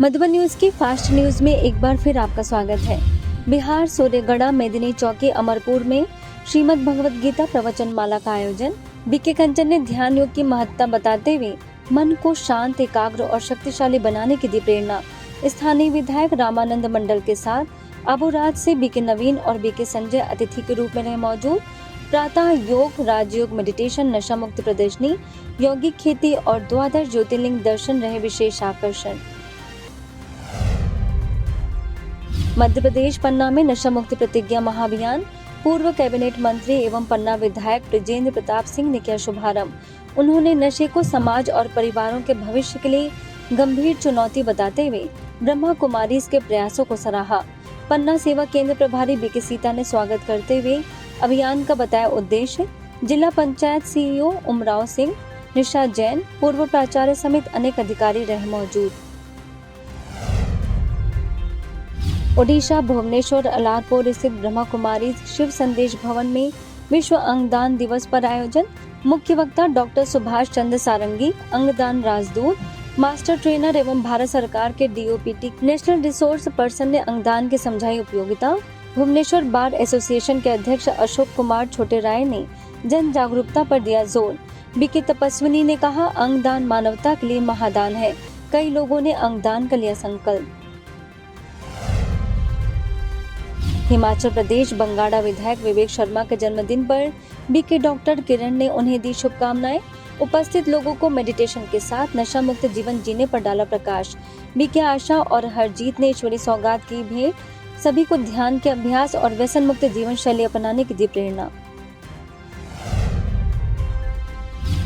Madhuban news की fast news में एक बार फिर आपका स्वागत है। बिहार सूर्यगढ़ा मेदिनी चौकी अमरपुर में श्रीमद् भगवत गीता प्रवचन माला का आयोजन। बीके कंचन ने ध्यान योग की महत्ता बताते हुए मन को शांत, एकाग्र और शक्तिशाली बनाने की दी प्रेरणा। स्थानीय विधायक रामानंद मंडल के साथ अबुराज से बीके नवीन और बीके संजय अतिथि के रूप में रहे मौजूद। प्रातः योग, राजयोग, मेडिटेशन, नशा मुक्ति प्रदर्शनी, यौगिक खेती और द्वादश ज्योतिर्लिंग दर्शन रहे विशेष आकर्षण। मध्य प्रदेश पन्ना में नशा मुक्ति प्रतिज्ञा महाअभियान। पूर्व कैबिनेट मंत्री एवं पन्ना विधायक ब्रिजेंद्र प्रताप सिंह ने किया शुभारंभ। उन्होंने नशे को समाज और परिवारों के भविष्य के लिए गंभीर चुनौती बताते हुए ब्रह्मा कुमारीज के प्रयासों को सराहा। पन्ना सेवा केंद्र प्रभारी बीके सीता ने स्वागत करते हुए अभियान का बताया उद्देश्य। जिला पंचायत सीईओ उमराव सिंह, निशा जैन, पूर्व प्राचार्य समेत अनेक अधिकारी रहे मौजूद। ओडिशा भुवनेश्वर अलारपुर स्थित ब्रह्मा कुमारी शिव संदेश भवन में विश्व अंगदान दिवस पर आयोजन। मुख्य वक्ता डॉक्टर सुभाष चंद्र सारंगी, अंगदान राजदूत, मास्टर ट्रेनर एवं भारत सरकार के डीओपीटी नेशनल रिसोर्स पर्सन ने अंगदान की समझाई उपयोगिता। भुवनेश्वर बार एसोसिएशन के अध्यक्ष अशोक कुमार छोटे राय ने जन जागरूकता पर दिया जोर। बीके तपस्विनी ने कहा, अंगदान मानवता के लिए महादान है। कई लोगों ने अंगदान का लिया संकल्प। हिमाचल प्रदेश बंगाड़ा विधायक विवेक शर्मा के जन्मदिन पर बीके डॉक्टर किरण ने उन्हें दी शुभकामनाएं। उपस्थित लोगों को मेडिटेशन के साथ नशा मुक्त जीवन जीने पर डाला प्रकाश। बीके आशा और हरजीत ने ईश्वरी सौगात की भेंट। सभी को ध्यान के अभ्यास और व्यसन मुक्त जीवन शैली अपनाने की दी प्रेरणा।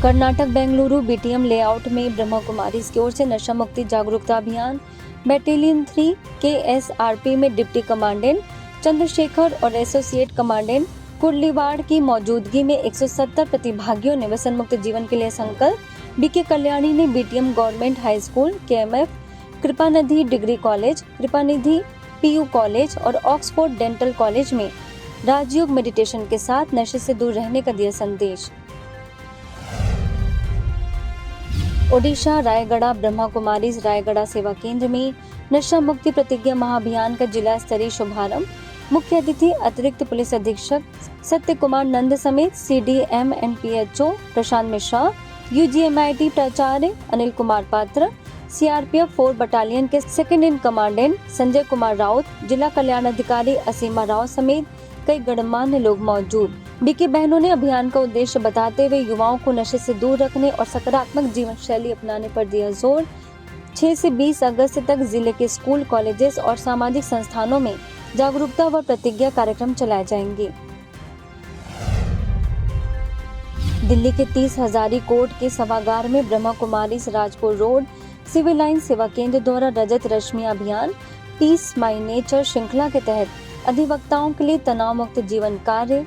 कर्नाटक बेंगलुरु बीटीएम लेआउट में ब्रह्मा कुमारीज की ओर से नशा मुक्ति जागरूकता अभियान। बैटेलियन 3 KSRP में डिप्टी कमांडेंट चंद्रशेखर और एसोसिएट कमांडेंट कुर्लीवाड़ की मौजूदगी में 170 प्रतिभागियों ने व्यसन मुक्त जीवन के लिए संकल्प। बीके कल्याणी ने BTM government high school, KMF, Kripanidhi degree college, Kripanidhi PU college और ऑक्सफोर्ड डेंटल कॉलेज में राजयोग मेडिटेशन के साथ नशे से दूर रहने का दिया संदेश। ओडिशा रायगढ़ा ब्रह्मा कुमारीज रायगढ़ा सेवा केंद्र में नशा मुक्ति प्रतिज्ञा महाअभियान का जिला स्तरीय शुभारंभ। मुख्य अतिथि अतिरिक्त पुलिस अधीक्षक सत्य कुमार नंद समेत CDM and PHO Prashant Mishra, UGMIT प्राचार्य अनिल कुमार पात्र, CRPF 4 बटालियन के second in commandant Sanjay Kumar Raut, जिला कल्याण अधिकारी असीमा राव समेत कई गणमान्य लोग मौजूद। बीके बहनों ने अभियान का उद्देश्य बताते हुए युवाओं को नशे से दूर रखने और सकारात्मक जीवन शैली अपनाने पर दिया जोर। 6 से 20 अगस्त तक जिले के स्कूल, कॉलेजेस और सामाजिक संस्थानों में जागरूकता व प्रतिज्ञा कार्यक्रम चलाए जाएंगे। दिल्ली के 30 हजारी कोर्ट के सभागार में ब्रह्मा कुमारी राजपुर रोड सिविल लाइन सेवा केंद्र द्वारा रजत रश्मि अभियान पीस माई नेचर श्रृंखला के तहत अधिवक्ताओं के लिए तनाव मुक्त जीवन कार्य,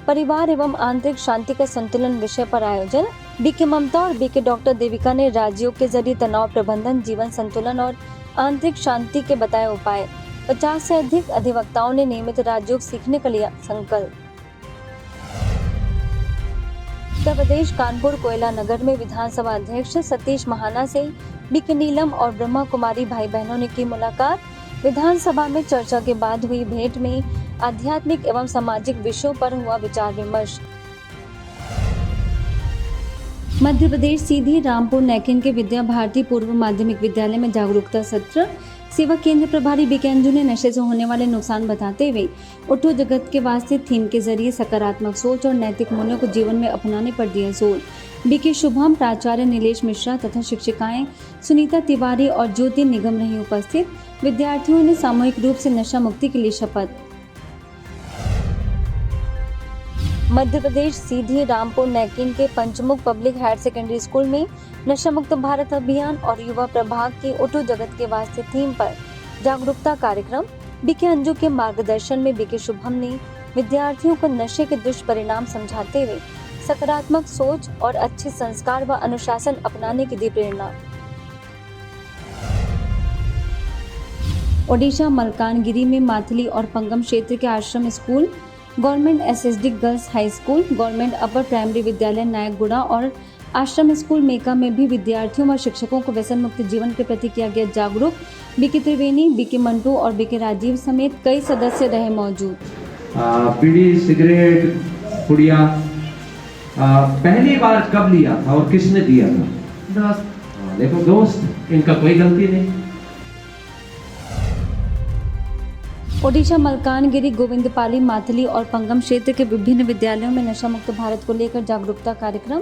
परिवार एवं आंतरिक शांति का संतुलन विषय पर आयोजन। बीके ममता और बीके डॉक्टर देविका ने राजयोग के जरिए तनाव प्रबंधन, जीवन संतुलन और आंतरिक शांति के बताए उपाय। 50 से अधिक अधिवक्ताओं ने नियमित राजयोग सीखने का लिया संकल्प। उत्तर प्रदेश कानपुर कोयला नगर में विधानसभा अध्यक्ष सतीश महाना से बीके नीलम और ब्रह्मा कुमारी भाई बहनों ने की मुलाकात। विधानसभा में चर्चा के बाद हुई भेंट में आध्यात्मिक एवं सामाजिक विषयों पर हुआ विचार विमर्श। मध्य प्रदेश सीधी रामपुर नैकिन के विद्या भारती पूर्व माध्यमिक विद्यालय में जागरूकता सत्र। सेवा केंद्र प्रभारी बीके अंजू ने नशे से होने वाले नुकसान बताते हुए उठो जगत के वास्ते थीम के जरिए सकारात्मक सोच और नैतिक मूल्यों को जीवन में अपनाने पर दिया जोर। बीके शुभम, प्राचार्य नीलेश मिश्रा तथा शिक्षिकाएं सुनीता तिवारी और ज्योति निगम रही उपस्थित। विद्यार्थियों ने सामूहिक रूप से नशा मुक्ति के लिए शपथ। मध्य प्रदेश सीधी रामपुर नैकिन के पंचमुख पब्लिक हायर सेकेंडरी स्कूल में नशा मुक्त भारत अभियान और युवा प्रभाग की उठो जगत के वास्ते थीम पर जागरूकता कार्यक्रम। बीके अंजू के मार्गदर्शन में बीके शुभम ने विद्यार्थियों को नशे के दुष्परिणाम समझाते हुए सकारात्मक सोच और अच्छे संस्कार व अनुशासन अपनाने की दी प्रेरणा। ओडिशा मलकानगिरी में माथली और पंगम क्षेत्र के आश्रम school, government SSD girls high school, government upper primary विद्यालय नायकगुड़ा और आश्रम स्कूल मेका में भी विद्यार्थियों व शिक्षकों को व्यसन मुक्त जीवन के प्रति किया गया जागरूक। बीके त्रिवेणी, बीके मंटू और बीके राजीव समेत कई सदस्य रहे मौजूद। बीड़ी, सिगरेट, पुड़िया पहली बार कब लिया था और किसने दिया था? दोस्त। देखो दोस्त, इनका कोई गलती नहीं। ओडिशा मलकानगिरी, गोविंदपाली, माथली और पंगम क्षेत्र के विभिन्न विद्यालयों में नशा मुक्त भारत को लेकर जागरूकता कार्यक्रम।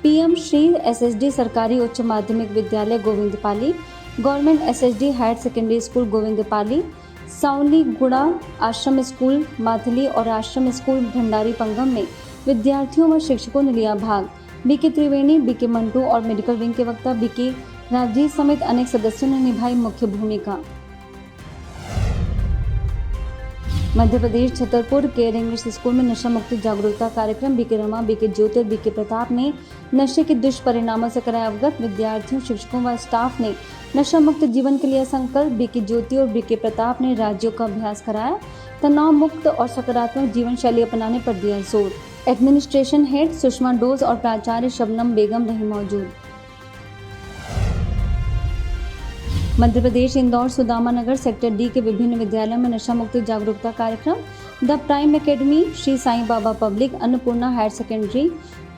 पीएम श्री एसएसडी सरकारी उच्च माध्यमिक विद्यालय Govindpali, government SSD higher secondary school Govindpali, Sawali Guda आश्रम स्कूल माथली और आश्रम स्कूल भंडारी पंगम में विद्यार्थियों व शिक्षकों ने लिया भाग। बीके त्रिवेणी, बीके मंटू और मेडिकल विंग के वक्ता बीके राजीव समेत अनेक सदस्यों ने निभाई मुख्य भूमिका। Madhya Pradesh Chhatarpur care English school में नशा मुक्ति जागरूकता कार्यक्रम। बीके रमा, बीके ज्योति और बीके प्रताप ने नशे के दुष्परिणामों से कराया अवगत। विद्यार्थियों, शिक्षकों व स्टाफ ने नशा मुक्त जीवन के लिए संकल्प। बीके ज्योति और बीके प्रताप ने राज्यों का अभ्यास कराया। तनाव मुक्त और सकारात्मक जीवन शैली अपनाने पर दिया जोर। एडमिनिस्ट्रेशन हेड सुषमा डोज और प्राचार्य शबनम बेगम रही मौजूद। मध्य प्रदेश इंदौर सुदामा नगर सेक्टर डी के विभिन्न विद्यालयों में नशा मुक्ति जागरूकता कार्यक्रम। The prime academy, Shri Sai Baba public, Annapurna higher secondary,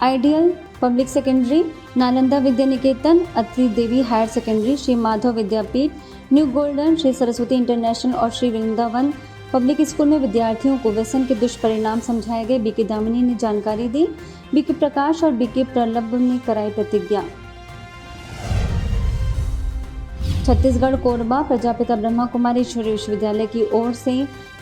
ideal public secondary, Nalanda Vidya Niketan, Atri Devi higher secondary, Shri Madhav Vidyapeeth, new golden, Shri Saraswati international और श्री वृंदावन पब्लिक स्कूल में विद्यार्थियों को व्यसन के दुष्परिणाम समझाए गए। बीके दामिनी ने जानकारी दी। बीके प्रकाश और बीके प्रलभ ने कराई प्रतिज्ञा। छत्तीसगढ़ कोरबा प्रजापिता ब्रह्मा कुमारी ईश्वरीय विश्वविद्यालय की ओर से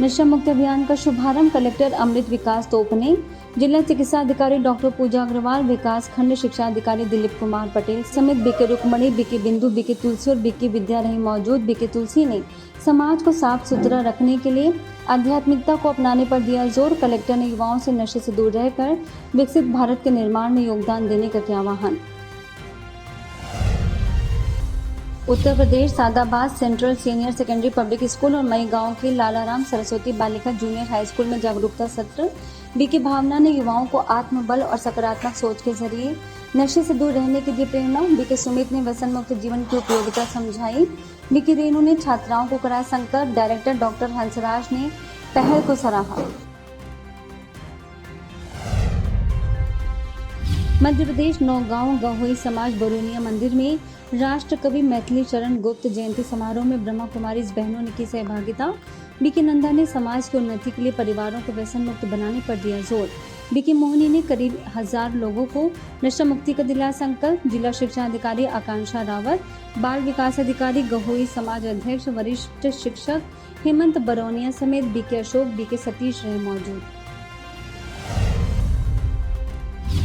नशा मुक्ति अभियान का शुभारंभ कलेक्टर अमृत विकास तोप ने, जिला चिकित्सा अधिकारी डॉक्टर पूजा अग्रवाल, विकास खंड शिक्षा अधिकारी दिलीप कुमार पटेल समेत बीके रुकमणी, बीके बिंदु, बीके तुलसी और बीके विद्या रही मौजूद। बीके तुलसी ने समाज को साफ सुथरा रखने के लिए आध्यात्मिकता को अपनाने पर दिया जोर। कलेक्टर ने युवाओं से नशे से दूर रहकर विकसित भारत के निर्माण में योगदान देने का किया आह्वान। Uttar Pradesh Sadabad central senior secondary public school और मई गांव के लालाराम सरस्वती बालिका जूनियर हाई स्कूल में जागरूकता सत्र। बीके भावना ने युवाओं को आत्मबल और सकारात्मक सोच के जरिए नशे से दूर रहने की दी प्रेरणा। बीके सुमित ने व्यसन मुक्त जीवन की उपयोगिता समझाई। बीके रेणु ने छात्राओं को कराया संकल्प। डायरेक्टर डॉक्टर हंसराज ने पहल को सराहा। मध्य प्रदेश नौगांव गहोई समाज बरूनिया मंदिर में राष्ट्र कवि मैथिली चरण गुप्त जयंती समारोह में ब्रह्मा कुमारी बहनों ने की सहभागिता। बीके नंदा ने समाज की उन्नति के लिए परिवारों को व्यसन मुक्त बनाने पर दिया जोर। बीके मोहनी ने करीब 1000 लोगों को नशा मुक्ति का दिलाया संकल्प। जिला शिक्षा अधिकारी आकांक्षा रावत, बाल विकास अधिकारी गहोई समाज अध्यक्ष वरिष्ठ शिक्षक हेमंत बरौनिया समेत बीके अशोक, बीके सतीश रहे मौजूद।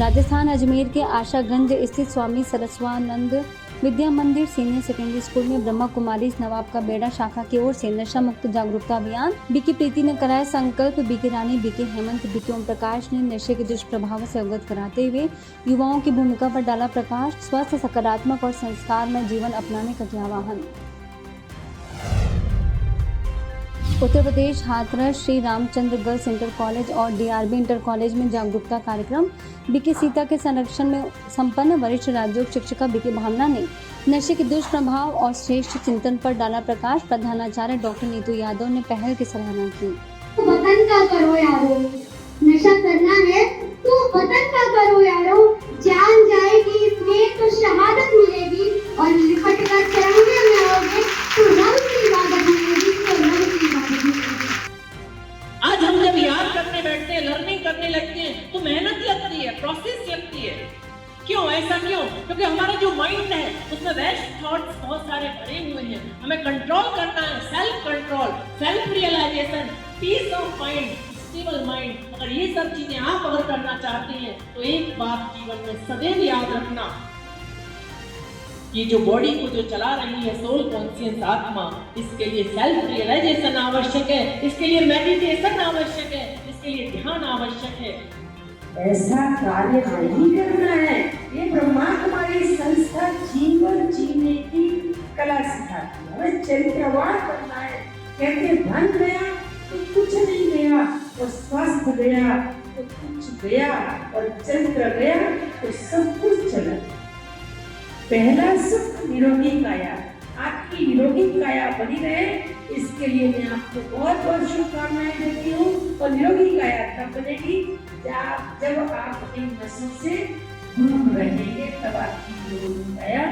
राजस्थान अजमेर के आशागंज स्थित स्वामी सरस्वानंद विद्या मंदिर सीनियर सेकेंडरी स्कूल में ब्रह्मा कुमारी नवाब का बेड़ा शाखा की ओर से नशा मुक्त जागरूकता अभियान। बीके प्रीति ने कराया संकल्प। बीके रानी, बीके हेमंत, बीके ओम प्रकाश ने नशे के दुष्प्रभाव से अवगत कराते हुए युवाओं की भूमिका पर डाला प्रकाश। स्वस्थ, सकारात्मक और संस्कार में जीवन अपनाने का किया आह्वान। Uttar Pradesh Hathras Shri Ramchandra girls inter college और डीआरबी इंटर कॉलेज में जागरूकता कार्यक्रम। बीके सीता के संरक्षण में संपन्न वरिष्ठ राजयोग शिक्षिका बीके भावना ने नशे के दुष्प्रभाव और श्रेष्ठ चिंतन पर डाला प्रकाश। प्रधानाचार्य डॉक्टर नीतू यादव ने पहल की सराहना की। वतन का करो यारो, नशा करना है तो वतन का करो यारो, जान जाएगी इसमें तो शहादत मिलेगी और लिखट कर तिरंगे में आओगे तो रंग की इबादत मिलेगी, तो रंग की इबादत मिलेगी। आज हम जब याद करने बैठते हैं, लर्निंग करने लगते हैं तो मेहनत लगती है, प्रोसेस लगती है। क्यों ऐसा क्यों? क्योंकि हमारा जो माइंड है उसमें वेस्ट थॉट्स बहुत सारे भरे हुए हैं। हमें कंट्रोल करना है, self control, self realisation, peace of mind, stable mind. अगर ये सब चीजें आप अगर करना चाहते हैं तो एक बात जीवन में सदैव याद रखना, ये जो बॉडी को जो चला रही है सोल कॉन्शियस आत्मा, इसके लिए सेल्फ रियलाइजेशन आवश्यक है, इसके लिए मेडिटेशन आवश्यक है, इसके लिए ध्यान आवश्यक है। ऐसा कार्य नहीं करना है। ये ब्रह्मा कुमारी संस्था जीवन जीने की कला सिखाती है, हमें चरित्रवान बनना है। कहते धन गया तो कुछ नहीं गया, और स्वास्थ्य गया तो कुछ गया, और चरित्र गया तो सब कुछ चला। पहला सुख निरोगी काया। आपकी निरोगी काया बनी रहे, इसके लिए मैं आपको बहुत बहुत शुभकामनाएं देती हूँ। और निरोगी काया तब बनेगी जब आप इन नशों से दूर रहेंगे, तब आपकी निरोगी काया।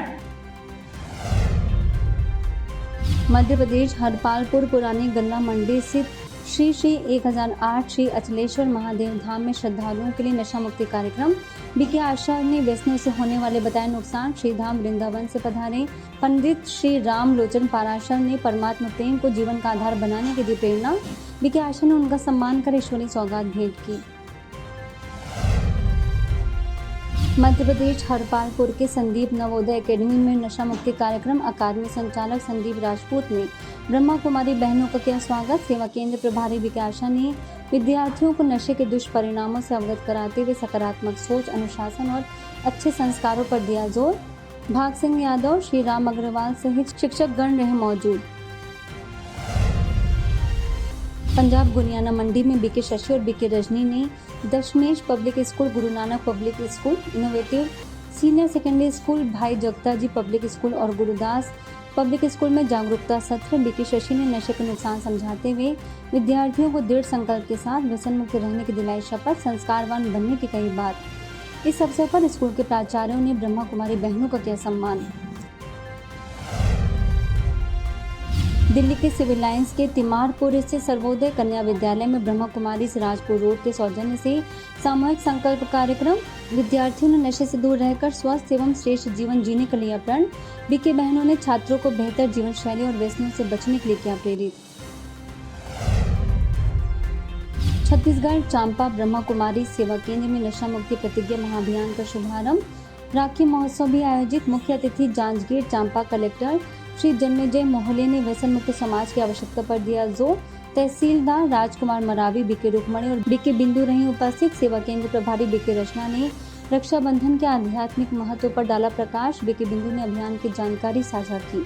मध्य प्रदेश हरपालपुर पुरानी गल्ला मंडी स्थित श्री श्री 1008 श्री अचलेश्वर महादेव धाम में श्रद्धालुओं के लिए नशा मुक्ति कार्यक्रम। बीके आचार्य ने व्यसनों से होने वाले बताए नुकसान। श्री धाम वृंदावन से पधारे पंडित श्री राम लोचन पाराशर ने परमात्मा प्रेम को जीवन का आधार बनाने की दी प्रेरणा। बीके आचार्य ने उनका सम्मान कर ईश्वरीय सौगात भेंट की। मध्य प्रदेश हरपालपुर के संदीप नवोदय एकेडमी में नशा मुक्ति कार्यक्रम। अकादमी संचालक संदीप राजपूत ने ब्रह्मा कुमारी बहनों का किया स्वागत। सेवा केंद्र प्रभारी विकासा ने विद्यार्थियों को नशे के दुष्परिणामों से अवगत कराते हुए सकारात्मक सोच, अनुशासन और अच्छे संस्कारों पर दिया जोर। भाग सिंह यादव, श्री राम अग्रवाल सहित शिक्षक गण रहे मौजूद। पंजाब गुनियाना मंडी में बीके शशि और बीके रजनी ने दशमेश public school, Guru Nanak public school, innovative senior secondary school, भाई जगता जी पब्लिक स्कूल और गुरुदास पब्लिक स्कूल में जागरूकता सत्र। बीके शशि ने नशे के नुकसान समझाते हुए विद्यार्थियों को दृढ़ संकल्प के साथ व्यसन मुक्त रहने की दिलाई शपथ, संस्कारवान बनने की कही बात। इस अवसर पर स्कूल के प्राचार्यों ने ब्रह्मा कुमारी बहनों का किया सम्मान। दिल्ली के सिविल लाइंस के तिमारपुर स्थित सर्वोदय कन्या विद्यालय में ब्रह्मा कुमारी राजपुर रोड के सौजन्य से सामूहिक संकल्प कार्यक्रम। विद्यार्थियों ने नशे से दूर रहकर स्वस्थ एवं श्रेष्ठ जीवन जीने का लिया प्रण। बीके बहनों ने छात्रों को बेहतर जीवन शैली और व्यसनों से बचने के लिए किया प्रेरित। छत्तीसगढ़ चांपा ब्रह्मा कुमारी सेवा केंद्र में नशा मुक्ति प्रतिज्ञा महाअभियान का शुभारंभ। राखी महोत्सव भी आयोजित। मुख्य अतिथि जांजगीर चांपा कलेक्टर श्री जन्मेजय मोहले ने व्यसन मुक्त समाज की आवश्यकता पर दिया जोर। तहसीलदार राजकुमार मरावी, बीके रुकमणी और बीके बिंदु रही उपस्थित। सेवा केंद्र प्रभारी बीके रचना ने रक्षाबंधन के आध्यात्मिक महत्व पर डाला प्रकाश। बीके बिंदु ने अभियान की जानकारी साझा की।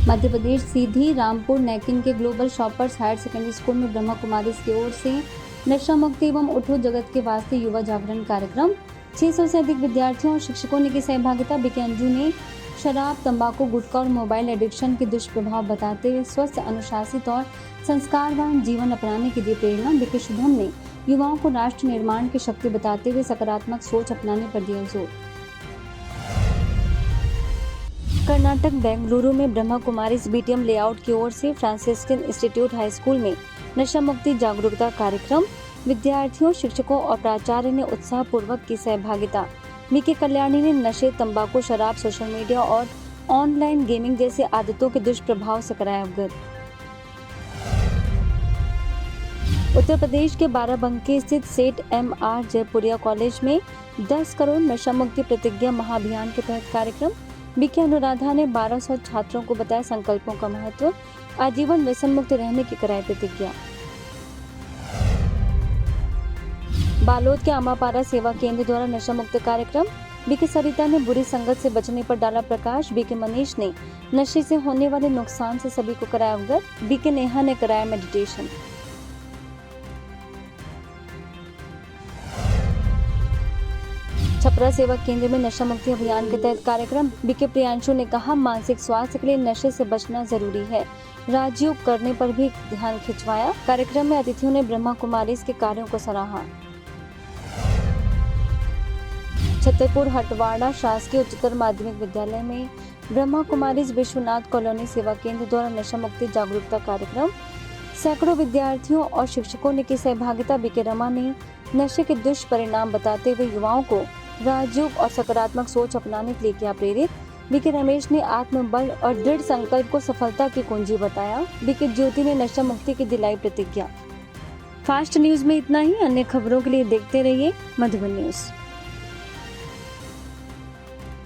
मध्य प्रदेश सीधी रामपुर नैकिन के global shoppers higher secondary school में ब्रह्मा कुमारी की ओर से नशा मुक्ति एवं उठो जगत के वास्ते युवा जागरण कार्यक्रम। 600 से अधिक विद्यार्थियों और शिक्षकों ने की सहभागिता। बीके अंजू ने शराब, तंबाकू, गुटखा और मोबाइल एडिक्शन के दुष्प्रभाव बताते हुए स्वस्थ, अनुशासित और संस्कारवान जीवन अपनाने की दी प्रेरणा। बीके शुभम ने युवाओं को राष्ट्र निर्माण की शक्ति बताते हुए सकारात्मक सोच अपनाने पर दिया जोर। कर्नाटक बेंगलुरु में ब्रह्मा कुमारी बीटीएम लेआउट की ओर से फ्रांसिस्कन इंस्टीट्यूट हाई स्कूल में नशा मुक्ति जागरूकता कार्यक्रम। विद्यार्थियों, शिक्षकों और प्राचार्य ने उत्साहपूर्वक की सहभागिता। बीके कल्याणी ने नशे, तंबाकू, शराब, सोशल मीडिया और ऑनलाइन गेमिंग जैसे आदतों के दुष्प्रभाव से कराया अवगत। उत्तर प्रदेश के बाराबंकी स्थित सेठ एम.आर. जयपुरिया कॉलेज में 10 करोड़ नशा मुक्ति प्रतिज्ञा महाअभियान के तहत कार्यक्रम। बीके अनुराधा ने 1200 छात्रों को बताया संकल्पों का महत्व। आजीवन व्यसन मुक्त रहने की कराई प्रतिज्ञा। बालोद के आमापारा सेवा केंद्र द्वारा नशा मुक्त कार्यक्रम। बीके सरिता ने बुरी संगत से बचने पर डाला प्रकाश। बीके मनीष ने नशे से होने वाले नुकसान से सभी को कराया अवगत। बीके नेहा ने कराया मेडिटेशन। छपरा सेवा केंद्र में नशा मुक्ति अभियान के तहत कार्यक्रम। बीके प्रियांशु ने कहा, मानसिक स्वास्थ्य के लिए नशे से बचना जरूरी है। राजयोग करने पर भी ध्यान खिंचवाया। कार्यक्रम में अतिथियों ने ब्रह्मा कुमारी के कार्यों को सराहा। छतरपुर हटवाड़ा शासकीय उच्चतर माध्यमिक विद्यालय में ब्रह्मा कुमारी विश्वनाथ कॉलोनी सेवा केंद्र द्वारा नशा मुक्ति जागरूकता कार्यक्रम। सैकड़ों विद्यार्थियों और शिक्षकों ने की सहभागिता। बीके रमा ने नशे के दुष्परिणाम बताते हुए युवाओं को राजयोग और सकारात्मक सोच अपनाने के लिए किया प्रेरित। बीके रमेश ने आत्मबल और दृढ़ संकल्प को सफलता की कुंजी बताया। बीके ज्योति ने नशा मुक्ति की दिलाई प्रतिज्ञा। फास्ट न्यूज में इतना ही। अन्य खबरों के लिए देखते रहिए मधुबन न्यूज।